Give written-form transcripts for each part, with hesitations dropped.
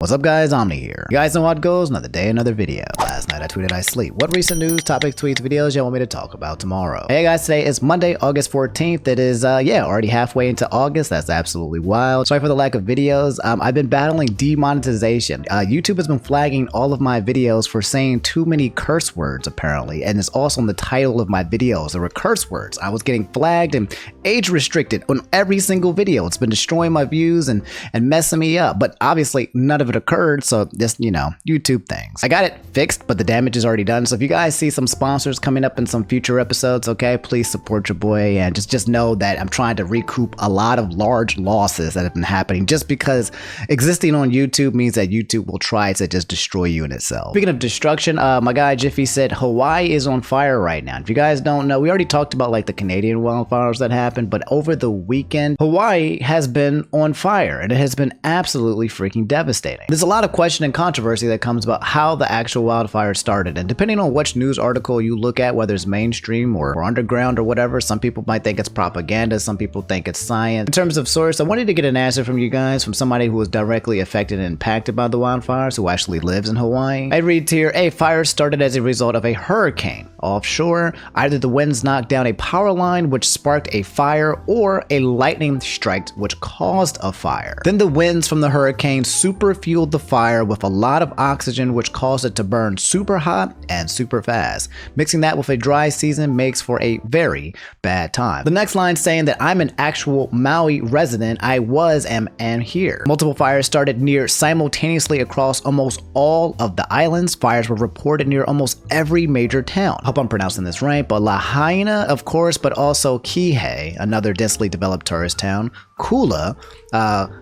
What's up guys, Omni here. You guys know how it goes, another day, another video. Last night I tweeted I sleep. What recent news, topics, tweets, videos y'all want me to talk about tomorrow? Hey guys, today is Monday, August 14th. It is, already halfway into August. That's absolutely wild. Sorry for the lack of videos. I've been battling demonetization. YouTube has been flagging all of my videos for saying too many curse words apparently, and it's also in the title of my videos. There were curse words. I was getting flagged and age restricted on every single video. It's been destroying my views and messing me up, but obviously none of it occurred, so just, YouTube things. I got it fixed, but the damage is already done. So if you guys see some sponsors coming up in some future episodes, okay, please support your boy and just know that I'm trying to recoup a lot of large losses that have been happening just because existing on YouTube means that YouTube will try to just destroy you in itself. Speaking of destruction, my guy Jiffy said Hawaii is on fire right now. If you guys don't know, we already talked about like the Canadian wildfires that happened, but over the weekend, Hawaii has been on fire and it has been absolutely freaking devastating. There's a lot of question and controversy that comes about how the actual wildfire started, and depending on which news article you look at, whether it's mainstream or underground or whatever, some people might think it's propaganda, some people think it's science. In terms of source, I wanted to get an answer from you guys, from somebody who was directly affected and impacted by the wildfires, who actually lives in Hawaii. I read here, a fire started as a result of a hurricane offshore. Either the winds knocked down a power line which sparked a fire, or a lightning strike which caused a fire. Then the winds from the hurricane super fueled the fire with a lot of oxygen, which caused it to burn super hot and super fast. Mixing that with a dry season makes for a very bad time. The next line saying that I'm an actual Maui resident. I was, am here. Multiple fires started near simultaneously across almost all of the islands. Fires were reported near almost every major town. Hope I'm pronouncing this right, but Lahaina, of course, but also Kihei, another densely developed tourist town, Kula,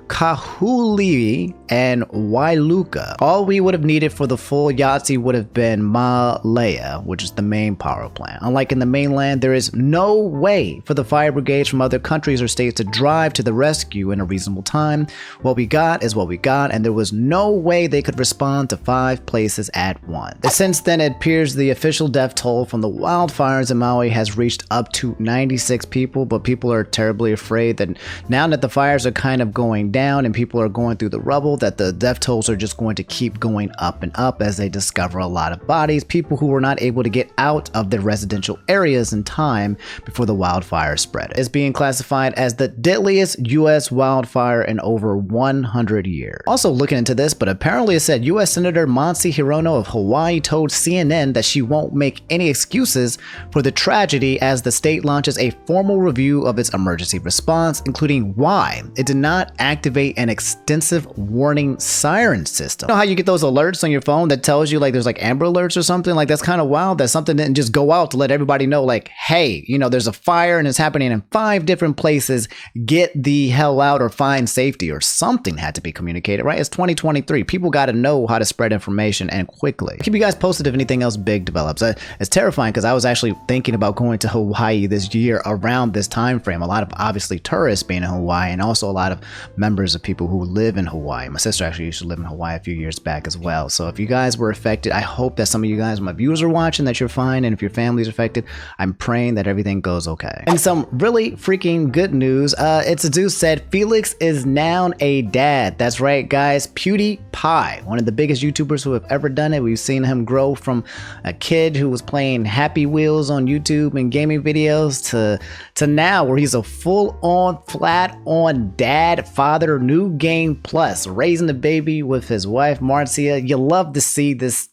Kahului, and Wailuka. All we would have needed for the full Yahtzee would have been Malaya, which is the main power plant. Unlike in the mainland, there is no way for the fire brigades from other countries or states to drive to the rescue in a reasonable time. What we got is what we got, and there was no way they could respond to 5 places at once. Since then, it appears the official death toll from the wildfires in Maui has reached up to 96 people, but people are terribly afraid that now that the fires are kind of going down and people are going through the rubble, that the death tolls are just going to keep going up and up as they discover a lot of bodies, people who were not able to get out of their residential areas in time before the wildfire spread. It's being classified as the deadliest U.S. wildfire in over 100 years. Also looking into this, but apparently it said U.S. Senator Monsi Hirono of Hawaii told CNN that she won't make any excuses for the tragedy as the state launches a formal review of its emergency response, including why it did not activate an extensive warning siren system. You know how you get those alerts on your phone that tells you like there's like Amber Alerts or something? Like that's kind of wild that something didn't just go out to let everybody know like, hey, there's a fire and it's happening in 5 different places. Get the hell out or find safety, or something had to be communicated, right? It's 2023. People got to know how to spread information and quickly. Keep you guys posted if anything else big develops. It's terrifying because I was actually thinking about going to Hawaii this year around this time frame. A lot of obviously tourists being in Hawaii, and also a lot of members of people who live in Hawaii. My sister actually used to live in Hawaii a few years back as well. So if you guys were affected, I hope that some of you guys, my viewers, are watching, that you're fine. And if your family's affected, I'm praying that everything goes okay. And some really freaking good news. It's a dude said Felix is now a dad. That's right, guys. PewDiePie, one of the biggest YouTubers who have ever done it. We've seen him grow from a kid who was playing Happy Wheels on YouTube and gaming videos to now where he's a full-on, flat-on dad, father, new game plus, raising the baby with his wife Marcia. You love to see this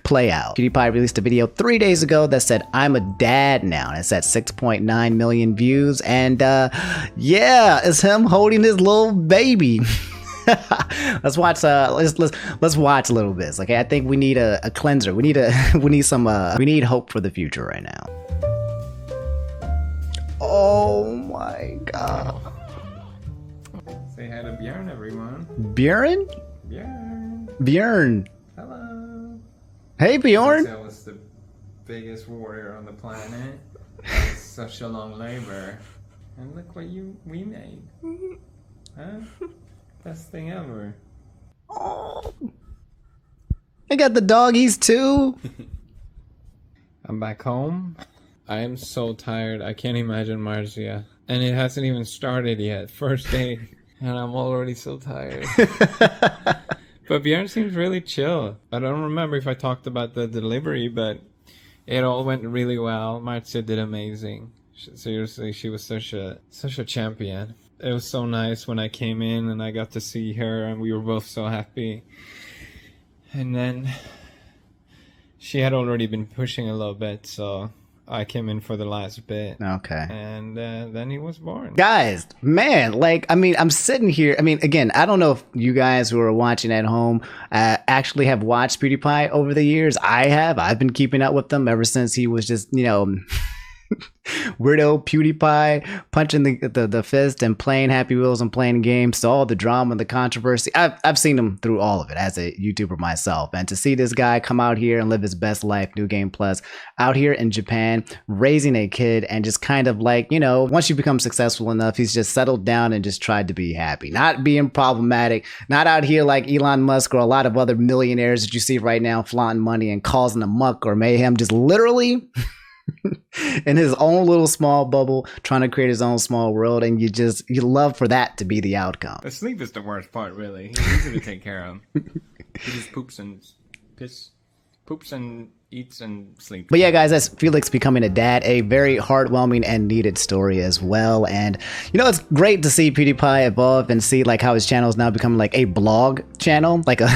play out. PewDiePie released a video 3 days ago that said, I'm a dad now, and it's at 6.9 million views, and yeah, it's him holding his little baby. Let's watch let's watch a little bit. Okay, I think we need a cleanser. We need we need hope for the future right now. Oh my god. Say hi to Björn, everyone. Björn? Björn. Hello. Hey, Björn. I was the biggest warrior on the planet. Such a long labor. And look what we made. Huh? Best thing ever. Oh. I got the doggies too. I'm back home. I am so tired. I can't imagine Marcia. And it hasn't even started yet. First day. And I'm already so tired. But Bjorn seems really chill. I don't remember if I talked about the delivery, but it all went really well. Marcia did amazing. Seriously, she was such a champion. It was so nice when I came in and I got to see her, and we were both so happy. And then she had already been pushing a little bit, so I came in for the last bit. Okay. And then he was born. Guys, man, like, I mean, I'm sitting here. I mean, again, I don't know if you guys who are watching at home actually have watched PewDiePie over the years. I have. I've been keeping up with them ever since he was just, weirdo PewDiePie punching the fist and playing Happy Wheels and playing games. So all the drama and the controversy, I've seen him through all of it as a YouTuber myself. And to see this guy come out here and live his best life, New Game Plus, out here in Japan, raising a kid, and just kind of like, once you become successful enough, he's just settled down and just tried to be happy, not being problematic, not out here like Elon Musk or a lot of other millionaires that you see right now flaunting money and causing a muck or mayhem, just literally in his own little small bubble, trying to create his own small world, and you love for that to be the outcome. The sleep is the worst part, really. He's easy to take care of. He just poops and eats and sleeps. But yeah, guys, that's Felix becoming a dad, a very heartwarming and needed story as well. And it's great to see PewDiePie evolve and see like how his channel is now becoming like a blog channel, like a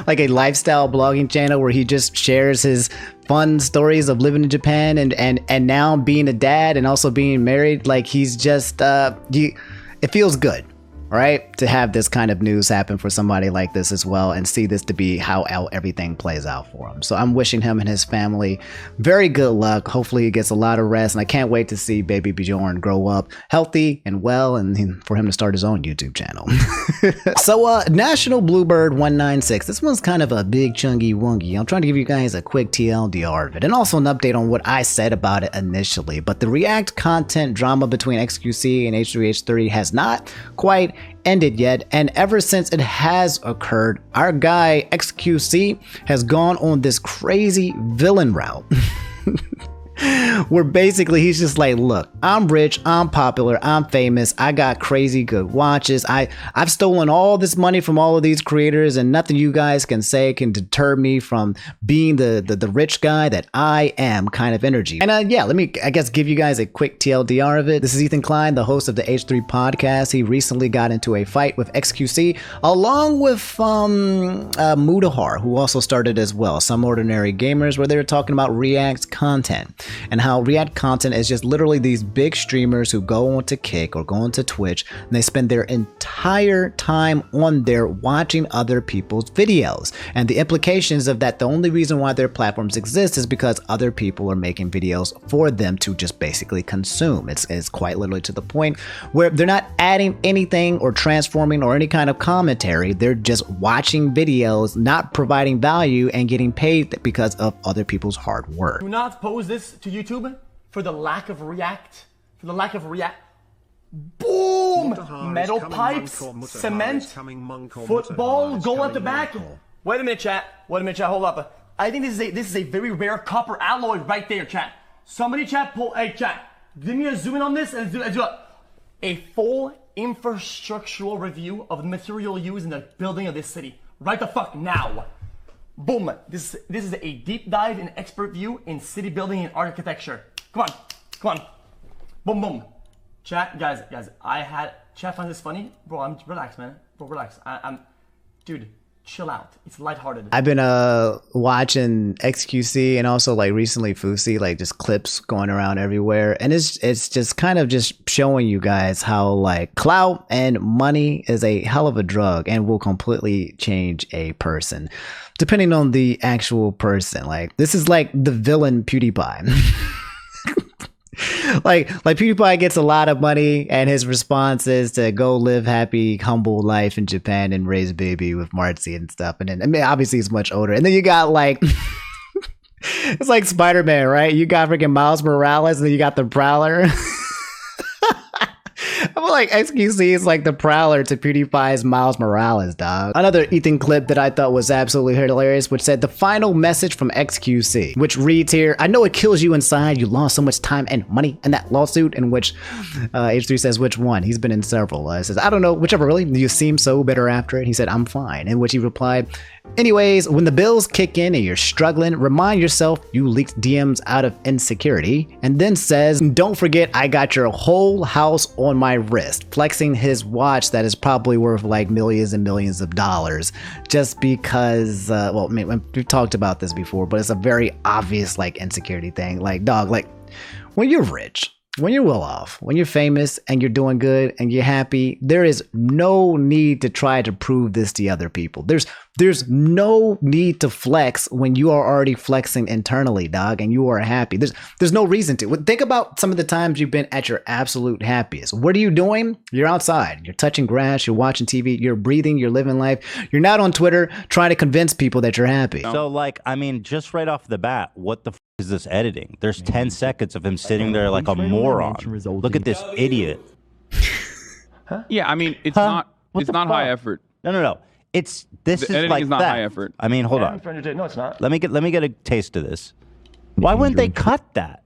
like a lifestyle blogging channel where he just shares his fun stories of living in Japan and now being a dad and also being married. Like he's just it feels good, right, to have this kind of news happen for somebody like this as well, and see this to be how everything plays out for him. So I'm wishing him and his family very good luck. Hopefully he gets a lot of rest, and I can't wait to see baby Bjorn grow up healthy and well, and for him to start his own YouTube channel. So National Bluebird 196, this one's kind of a big chungy wungy. I'm trying to give you guys a quick TLDR of it, and also an update on what I said about it initially. But the React content drama between XQC and H3H3 has not quite ended yet, and ever since it has occurred, our guy XQC has gone on this crazy villain route. Where basically he's just like, look, I'm rich, I'm popular, I'm famous, I got crazy good watches, I've stolen all this money from all of these creators, and nothing you guys can say can deter me from being the rich guy that I am kind of energy. And yeah, let me, I guess, give you guys a quick TLDR of it. This is Ethan Klein, the host of the H3 podcast. He recently got into a fight with XQC along with Mudahar, who also started as well, Some Ordinary Gamers, where they were talking about React content. And how React content is just literally these big streamers who go onto Kick or go onto Twitch, and they spend their entire time on there watching other people's videos. And the implications of that, the only reason why their platforms exist is because other people are making videos for them to just basically consume. It's quite literally to the point where they're not adding anything or transforming or any kind of commentary. They're just watching videos, not providing value, and getting paid because of other people's hard work. Do not pose this to YouTube for the lack of React. Boom! Metal pipes, cement, football, goal at the back. Wait a minute, chat. Hold up. I think this is a very rare copper alloy right there, chat. Somebody chat, hey chat, give me a zoom in on this and do a full infrastructural review of the material used in the building of this city. Right the fuck now. Boom. This is a deep dive and expert view in city building and architecture. Come on. Boom. Chat, guys, chat find this funny? Bro, relax, man. Relax. Dude, chill out. It's lighthearted. I've been watching XQC and also like recently Fusi, like just clips going around everywhere, and it's just kind of just showing you guys how like clout and money is a hell of a drug and will completely change a person depending on the actual person. Like this is like the villain PewDiePie. Like PewDiePie gets a lot of money, and his response is to go live happy, humble life in Japan and raise a baby with Marcy and stuff. And then, I mean, obviously he's much older. And then you got like, it's like Spider-Man, right? You got freaking Miles Morales, and then you got the Prowler. I'm like XQC is like the Prowler to PewDiePie's Miles Morales, dog. Another Ethan clip that I thought was absolutely hilarious, which said the final message from XQC, which reads here, I know it kills you inside. You lost so much time and money in that lawsuit, in which H3 says, which one? He's been in several. He says, I don't know, whichever really. You seem so bitter after it. He said, I'm fine. In which he replied, anyways, when the bills kick in and you're struggling, remind yourself you leaked DMs out of insecurity, and then says, don't forget I got your whole house on my wrist, flexing his watch that is probably worth like millions and millions of dollars, just because, well, I mean, we've talked about this before, but it's a very obvious like insecurity thing. Like, dog, like when you're rich, when you're well off, when you're famous and you're doing good and you're happy, there is no need to try to prove this to other people. There's no need to flex when you are already flexing internally, dog, and you are happy. There's no reason to. Think about some of the times you've been at your absolute happiest. What are you doing? You're outside. You're touching grass. You're watching TV. You're breathing. You're living life. You're not on Twitter trying to convince people that you're happy. So, like, I mean, just right off the bat, what the is this editing? There's 10 seconds of him sitting there like a moron. Look at this idiot. Yeah, I mean, it's not high effort. No. This is editing like is not theft. high effort. I mean, hold on. No, it's not. Let me get a taste of this. Why wouldn't they cut that?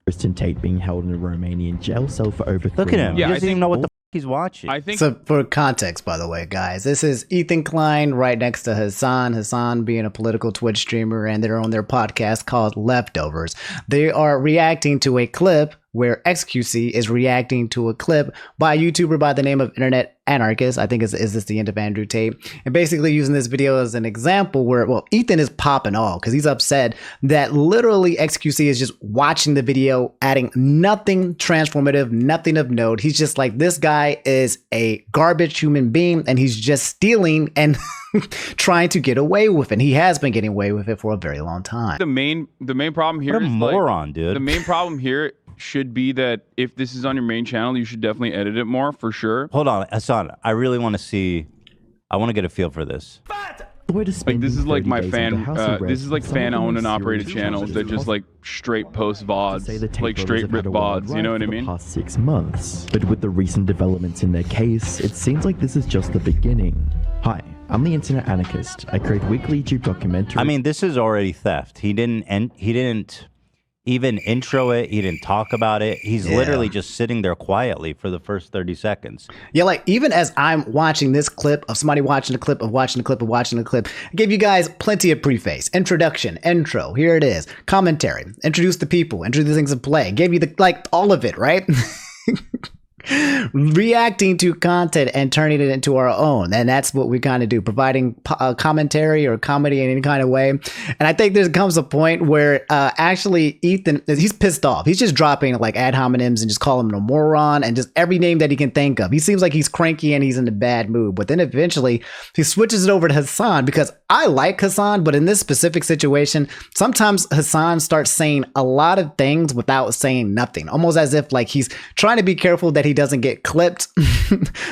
Tristan Tate being held in a Romanian jail cell for over 3 Look at him. months. Yeah, He I doesn't even think- know what the he's watching. I think So for context, by the way, guys, this is Ethan Klein right next to Hassan. Hassan being a political Twitch streamer, and they're on their podcast called Leftovers. They are reacting to a clip where XQC is reacting to a clip by a YouTuber by the name of Internet Anarchist. I think is this the end of Andrew Tate? And basically using this video as an example where, well, Ethan is popping off because he's upset that literally XQC is just watching the video, adding nothing transformative, nothing of note. He's just like, this guy is a garbage human being and he's just stealing and trying to get away with it. He has been getting away with it for a very long time. the main problem here What a is moron, dude. The main problem here should be that if this is on your main channel, you should definitely edit it more for sure. Hold on, Hassan. I really want to see. I want to get a feel for this. Like this is like my fan. This is like fan-owned and operated channels that just like straight post VODs, like straight rip VODs. You know what I mean? Past 6 months, but with the recent developments in their case, it seems like this is just the beginning. Hi, I'm the Internet Anarchist. I create weekly YouTube documentaries. I mean, this is already theft. He didn't even intro it. He didn't talk about it. He's literally just sitting there quietly for the first 30 seconds. Yeah, like even as I'm watching this clip of somebody watching a clip of watching a clip of watching a clip, I gave you guys plenty of preface, introduction, intro. Here it is, commentary, introduce the people, introduce things to play, gave you the like all of it, right? Reacting to content and turning it into our own, and that's what we kind of do, providing commentary or comedy in any kind of way. And I think there comes a point where actually Ethan, he's pissed off. He's just dropping like ad hominems and just calling him a moron and just every name that he can think of. He seems like he's cranky and he's in a bad mood, but then eventually he switches it over to Hassan, because I like Hassan, but in this specific situation, sometimes Hassan starts saying a lot of things without saying nothing, almost as if like he's trying to be careful that he doesn't get clipped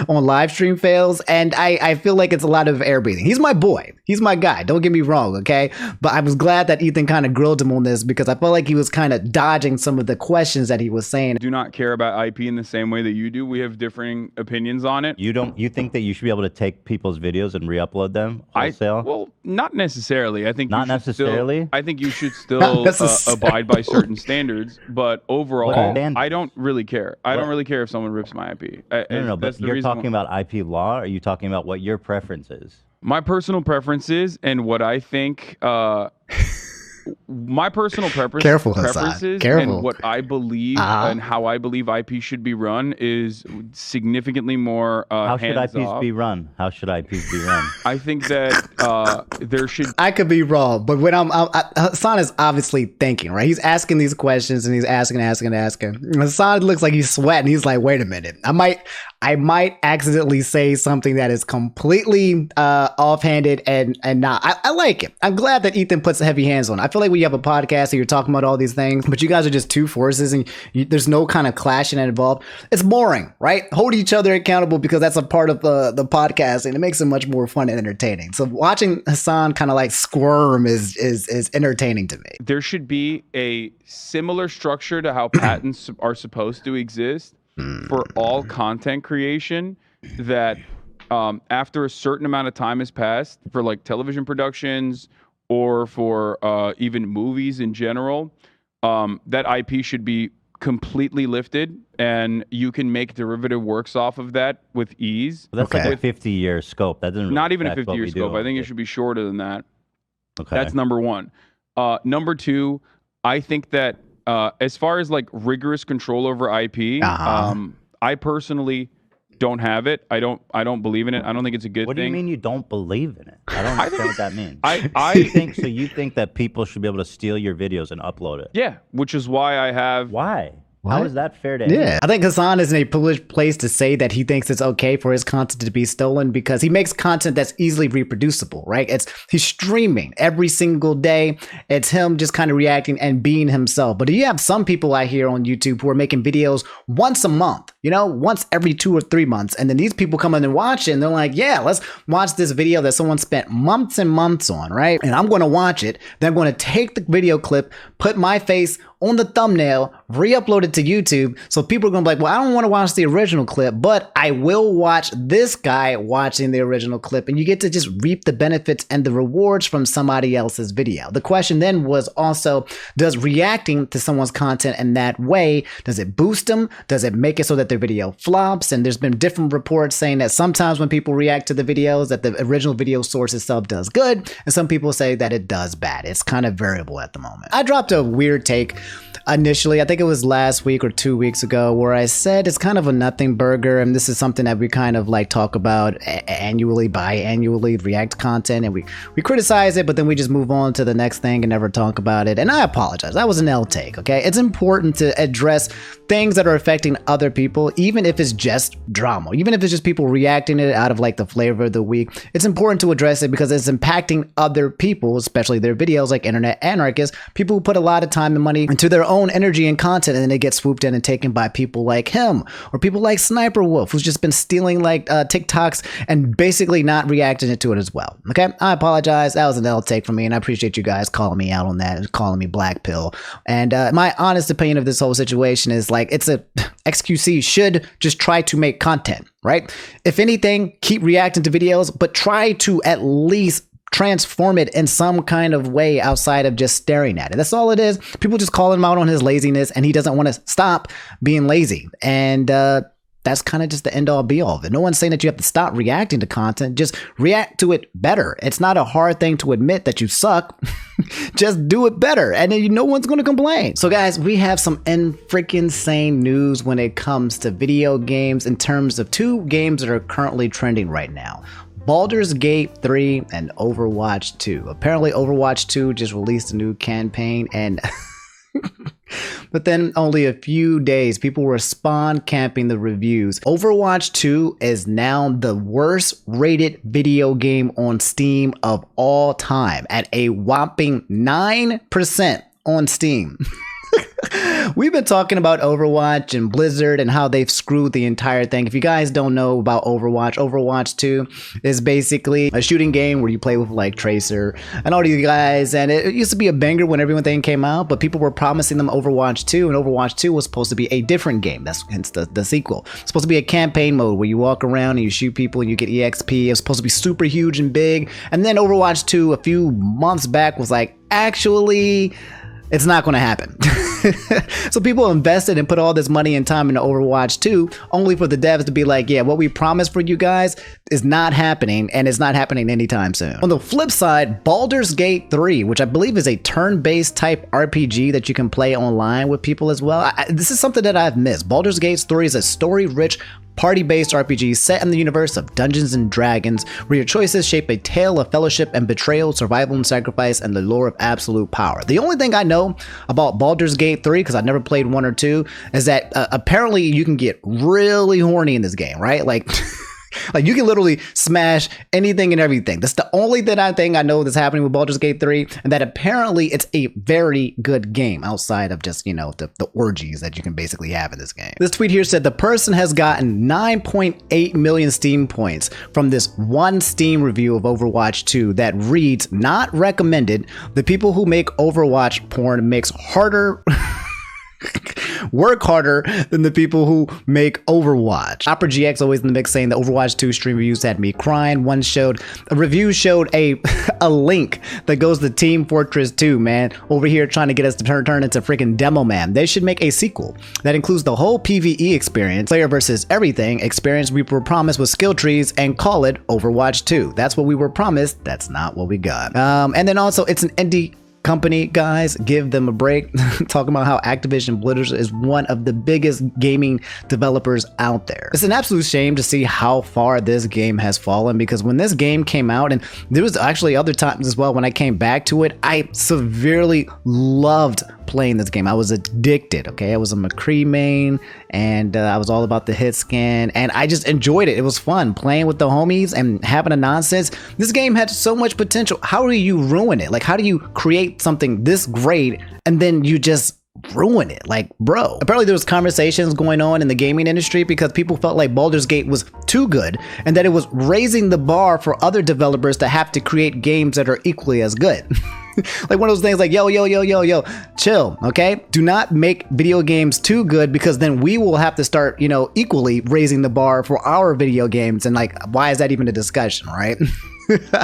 on live stream fails. And I feel like it's a lot of air breathing. He's my boy. He's my guy. Don't get me wrong, okay? But I was glad that Ethan kind of grilled him on this, because I felt like he was kind of dodging some of the questions that he was saying. Do not care about IP in the same way that you do. We have differing opinions on it. You think that you should be able to take people's videos and re-upload them wholesale? Well, not necessarily. I think Not you should necessarily? I think you should still Not necessarily. abide by certain standards. But overall, What standards? I don't really care. I don't really care if someone rips my IP. No, That's but the you're reason talking about IP law, or are you talking about what your preference is? my personal preferences and what I think. My personal Careful, Hassan. preferences Careful. and what I believe and how I believe IP should be run is significantly more How should IPs hands-off. be run? How should IPs be run? I think that there should I could be wrong, but when Hassan is obviously thinking, right? He's asking these questions and he's asking. Hassan looks like he's sweating. He's like, wait a minute. I might accidentally say something that is completely offhanded and not. I like it. I'm glad that Ethan puts heavy hands on it. I feel like when you have a podcast and you're talking about all these things, but you guys are just two forces and there's no kind of clashing involved. It's boring, right? Hold each other accountable, because that's a part of the podcast, and it makes it much more fun and entertaining. So watching Hassan kind of like squirm is entertaining to me. there should be a similar structure to how patents are supposed to exist. for all content creation that after a certain amount of time has passed for like television productions or for even movies in general, that IP should be completely lifted and you can make derivative works off of that with ease. That's like a 50-year scope. That doesn't really not even a affect what 50-year we scope. do. I think it should be shorter than that. Okay. That's number one. Number two, I think that as far as like rigorous control over IP, I personally don't have it. I don't believe in it. I don't think it's a good thing. What do you mean you don't believe in it? I don't understand what that means. You think that people should be able to steal your videos and upload it? Yeah, which is why I have. Why? What? How is that fair to Yeah, I think Hassan is in a privileged place to say that he thinks it's okay for his content to be stolen because he makes content that's easily reproducible, right? He's streaming every single day. It's him just kind of reacting and being himself. But you have some people out here on YouTube who are making videos once a month, once every 2 or 3 months. And then these people come in and watch it and they're like, yeah, let's watch this video that someone spent months and months on, right? And I'm going to watch it. Then I'm going to take the video clip, put my face on the thumbnail, re-upload it to YouTube. So people are going to be like, well, I don't want to watch the original clip, but I will watch this guy watching the original clip. And you get to just reap the benefits and the rewards from somebody else's video. The question then was also, does reacting to someone's content in that way, does it boost them? Does it make it so that their video flops? And there's been different reports saying that sometimes when people react to the videos, that the original video source itself does good. And some people say that it does bad. It's kind of variable at the moment. I dropped a weird take initially, I think it was last week or 2 weeks ago, where I said it's kind of a nothing burger, and this is something that we kind of like talk about annually, biannually, react content, and we criticize it, but then we just move on to the next thing and never talk about it. And I apologize, that was an L take, okay? It's important to address things that are affecting other people, even if it's just drama, even if it's just people reacting to it out of like the flavor of the week. It's important to address it because it's impacting other people, especially their videos, like internet anarchists, people who put a lot of time and money into their own energy and content, and then they get swooped in and taken by people like him or people like Sniper Wolf, who's just been stealing like TikToks and basically not reacting to it as well. Okay, I apologize, that was an L take from me, and I appreciate you guys calling me out on that and calling me black pill. And my honest opinion of this whole situation is like, it's a XQC should just try to make content, right? If anything, keep reacting to videos, but try to at least transform it in some kind of way outside of just staring at it. That's all it is. People just call him out on his laziness, and he doesn't want to stop being lazy. And that's kind of just the end all be all of it. No one's saying that you have to stop reacting to content. Just react to it better. It's not a hard thing to admit that you suck. Just do it better, and then no one's going to complain. So guys, we have some freaking sane news when it comes to video games in terms of 2 games that are currently trending right now. Baldur's Gate 3 and Overwatch 2. Apparently Overwatch 2 just released a new campaign, and but then only a few days people were spawn camping the reviews. Overwatch 2 is now the worst rated video game on Steam of all time at a whopping 9% on Steam. We've been talking about Overwatch and Blizzard and how they've screwed the entire thing. If you guys don't know about Overwatch, Overwatch 2 is basically a shooting game where you play with like Tracer and all these guys, and it used to be a banger when everything came out, but people were promising them Overwatch 2, and Overwatch 2 was supposed to be a different game. That's hence the sequel. It's supposed to be a campaign mode where you walk around and you shoot people and you get EXP. It was supposed to be super huge and big, and then Overwatch 2 a few months back was like, actually, it's not going to happen. So people invested and put all this money and time into Overwatch 2 only for the devs to be like, yeah, what we promised for you guys is not happening, and it's not happening anytime soon. On the flip side, Baldur's Gate 3, which I believe is a turn-based type RPG that you can play online with people as well. This is something that I've missed. Baldur's Gate 3 is a story-rich party-based RPG set in the universe of Dungeons and Dragons, where your choices shape a tale of fellowship and betrayal, survival and sacrifice, and the lore of absolute power. The only thing I know about Baldur's Gate 3, because I've never played 1 or 2, is that apparently you can get really horny in this game, right? Like, like you can literally smash anything and everything. That's the only thing I know that's happening with Baldur's Gate 3, and that apparently it's a very good game outside of just, the orgies that you can basically have in this game. This tweet here said the person has gotten 9.8 million Steam points from this one Steam review of Overwatch 2 that reads, "Not recommended. The people who make Overwatch porn makes harder work harder than the people who make Overwatch. Opera GX always in the mix saying the Overwatch 2 stream reviews had me crying. A review showed a link that goes to Team Fortress 2, man. Over here trying to get us to turn into freaking demo man. They should make a sequel that includes the whole PvE experience, player versus everything experience we were promised with skill trees, and call it Overwatch 2. That's what we were promised. That's not what we got. And then also it's an indie company, guys, give them a break. Talking about how Activision Blizzard is one of the biggest gaming developers out there. It's an absolute shame to see how far this game has fallen, because when this game came out, and there was actually other times as well when I came back to it, I severely loved playing this game. I was addicted, okay? I was a McCree main, and I was all about the hit scan, and I just enjoyed it. It was fun playing with the homies and having a nonsense. This game had so much potential. How do you ruin it? Like, how do you create something this great and then you just ruin it? Like, bro. Apparently there was conversations going on in the gaming industry because people felt like Baldur's Gate was too good and that it was raising the bar for other developers to have to create games that are equally as good. Like one of those things like, yo, chill, okay? Do not make video games too good, because then we will have to start, equally raising the bar for our video games. And like, why is that even a discussion, right?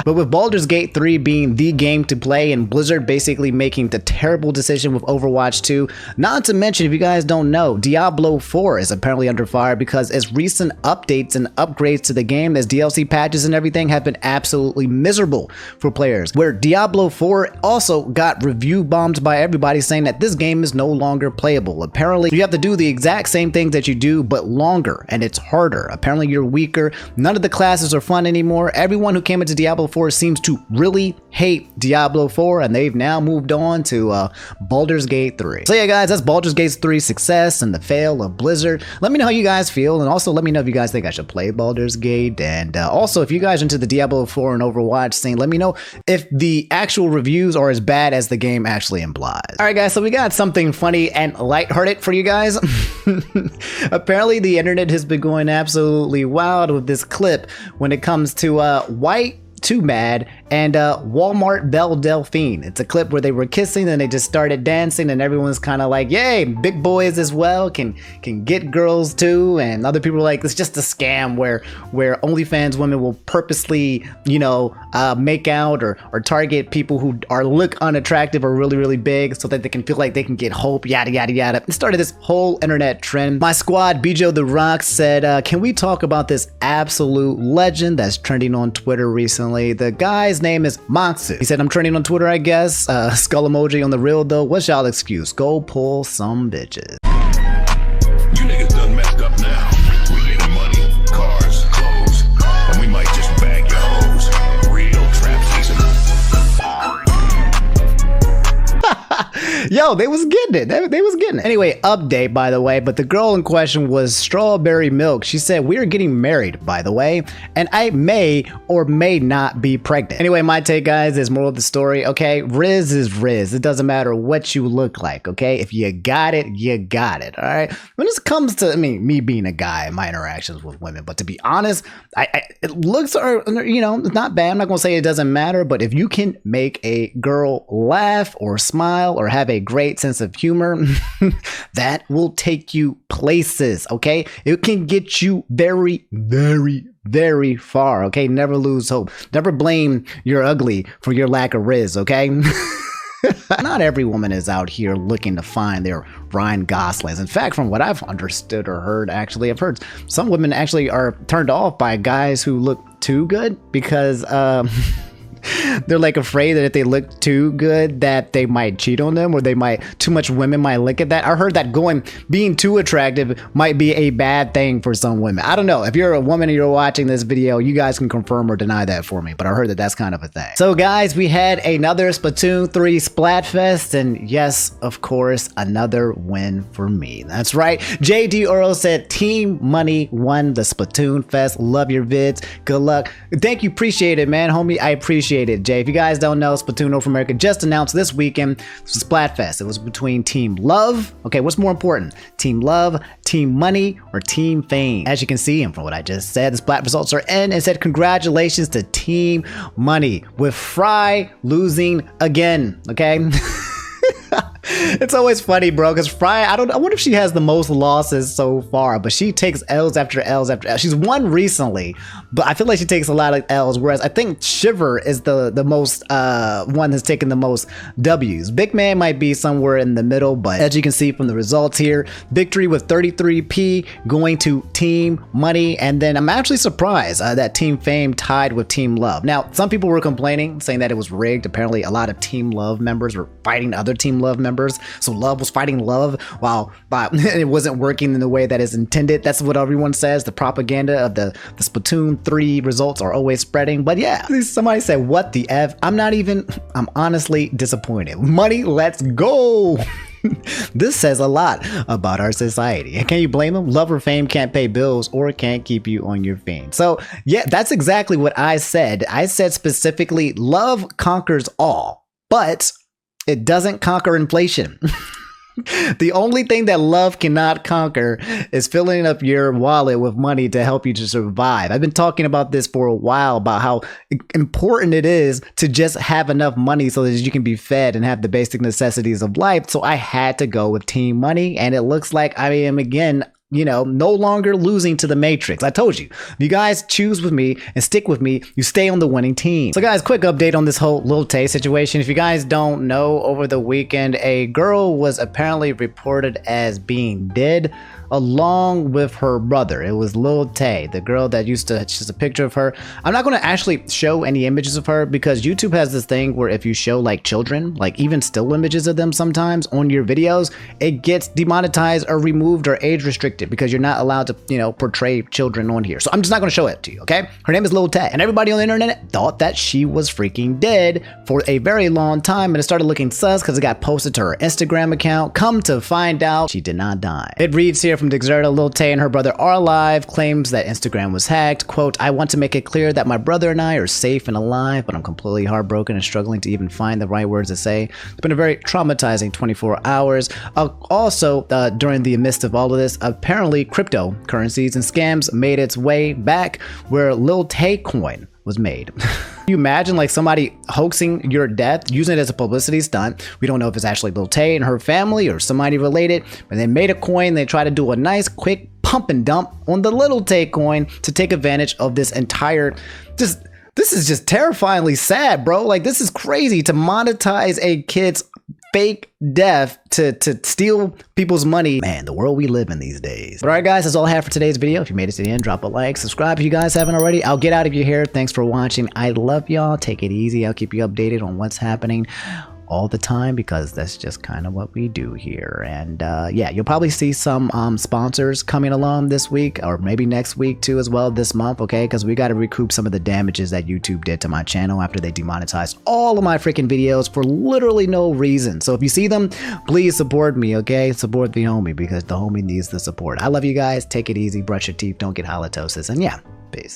But with Baldur's Gate 3 being the game to play and Blizzard basically making the terrible decision with Overwatch 2, not to mention, if you guys don't know, Diablo 4 is apparently under fire because its recent updates and upgrades to the game, as DLC patches and everything, have been absolutely miserable for players. Where Diablo 4 also got review bombed by everybody saying that this game is no longer playable. Apparently, you have to do the exact same things that you do, but longer, and it's harder. Apparently, you're weaker. None of the classes are fun anymore. Everyone who came into Diablo 4 seems to really hate Diablo 4, and they've now moved on to Baldur's Gate 3. So yeah, guys, that's Baldur's Gate 3's success and the fail of Blizzard. Let me know how you guys feel, and also let me know if you guys think I should play Baldur's Gate, and also if you guys are into the Diablo 4 and Overwatch scene, let me know if the actual reviews are as bad as the game actually implies. Alright guys, so we got something funny and lighthearted for you guys. Apparently the internet has been going absolutely wild with this clip when it comes to White Too Mad and Walmart Belle Delphine. It's a clip where they were kissing and they just started dancing, and everyone's kind of like, yay, big boys as well can get girls too. And other people are like, it's just a scam where OnlyFans women will purposely, make out or target people who look unattractive or really big so that they can feel like they can get hope, yada yada yada. It started this whole internet trend. My squad, Bijo the Rock, said, can we talk about this absolute legend that's trending on Twitter recently? The guy's name is Moxie. He said, I'm trending on Twitter, I guess. Skull emoji on the real though. What's y'all excuse? Go pull some bitches. You niggas done messed up now. We getting money, cars, clothes, and we might just bag your hoes. Real trap season. Yo, they was getting it. They was getting it. Anyway, update, by the way, but the girl in question was Strawberry Milk. She said, we are getting married, by the way, and I may or may not be pregnant. Anyway, my take, guys, is moral of the story, okay? Riz is Riz. It doesn't matter what you look like, okay? If you got it, you got it, all right? When this comes to, me being a guy, my interactions with women, but to be honest, it looks are, it's not bad. I'm not going to say it doesn't matter, but if you can make a girl laugh or smile or have a great sense of humor, that will take you places, okay? It can get you very far, okay? Never lose hope. Never blame your ugly for your lack of Riz, okay? Not every woman is out here looking to find their Ryan Goslings. In fact, from what I've understood or heard, actually, I've heard some women actually are turned off by guys who look too good because they're like afraid that if they look too good that they might cheat on them, or too much women might look at that. I heard that being too attractive might be a bad thing for some women. I don't know. If you're a woman and you're watching this video, you guys can confirm or deny that for me, but I heard that that's kind of a thing. So guys, we had another Splatoon 3 Splatfest, and yes, of course, another win for me. That's right. JD Earl said Team Money won the Splatoon Fest. Love your vids. Good luck. Thank you. Appreciate it, man. Homie, I appreciate it, Jay. If you guys don't know, Splatoon North America just announced this weekend Splatfest. It was between Team Love. Okay, what's more important? Team Love, Team Money, or Team Fame? As you can see, and from what I just said, the Splat results are in, and said congratulations to Team Money with Fry losing again. Okay. It's always funny, bro, because Fry, I wonder if she has the most losses so far, but she takes L's after L's after L's. She's won recently, but I feel like she takes a lot of L's, whereas I think Shiver is the most one that's taken the most W's. Big Man might be somewhere in the middle, but as you can see from the results here, victory with 33p going to Team Money, and then I'm actually surprised that Team Fame tied with Team Love. Now, some people were complaining, saying that it was rigged. Apparently, a lot of Team Love members were fighting other Team Love members, so Love was fighting Love while it wasn't working in the way that is intended. That's what everyone says. The propaganda of the Splatoon 3 results are always spreading. But yeah, somebody said, what the F? I'm honestly disappointed. Money, let's go. This says a lot about our society. And can you blame them? Love or fame can't pay bills or can't keep you on your feet. So yeah, that's exactly what I said. I said specifically, love conquers all, but it doesn't conquer inflation. The only thing that love cannot conquer is filling up your wallet with money to help you to survive. I've been talking about this for a while, about how important it is to just have enough money so that you can be fed and have the basic necessities of life. So I had to go with Team Money, and it looks like I am again, no longer losing to the Matrix. I told you, if you guys choose with me and stick with me, you stay on the winning team. So guys, quick update on this whole Lil Tay situation. If you guys don't know, over the weekend, a girl was apparently reported as being dead along with her brother. It was Lil Tay, the girl that used to, just a picture of her. I'm not going to actually show any images of her because YouTube has this thing where if you show like children, like even still images of them sometimes on your videos, it gets demonetized or removed or age restricted because you're not allowed to, portray children on here. So I'm just not going to show it to you, okay? Her name is Lil Tay, and everybody on the internet thought that she was freaking dead for a very long time, and it started looking sus because it got posted to her Instagram account. Come to find out, she did not die. It reads here from Dexerta, Lil Tay and her brother are alive, claims that Instagram was hacked. Quote, I want to make it clear that my brother and I are safe and alive, but I'm completely heartbroken and struggling to even find the right words to say. It's been a very traumatizing 24 hours. Also, during the midst of all of this, apparently cryptocurrencies and scams made its way back where Lil Tay coin was made. You imagine like somebody hoaxing your death, using it as a publicity stunt. We don't know if it's actually Lil Tay and her family or somebody related, but they made a coin. They tried to do a nice quick pump and dump on the Lil Tay coin to take advantage of this entire, this is just terrifyingly sad, bro. Like, this is crazy to monetize a kid's fake death to steal people's money. Man, the world we live in these days. But all right, guys, that's all I have for today's video. If you made it to the end, drop a like, subscribe if you guys haven't already. I'll get out of your hair. Thanks for watching. I love y'all. Take it easy. I'll keep you updated on what's happening all the time because that's just kind of what we do here. And yeah, you'll probably see some sponsors coming along this week or maybe next week too as well, this month, okay? Because we got to recoup some of the damages that YouTube did to my channel after they demonetized all of my freaking videos for literally no reason. So if you see them, please support me, okay? Support the homie because the homie needs the support. I love you guys. Take it easy. Brush your teeth. Don't get halitosis. And yeah, peace.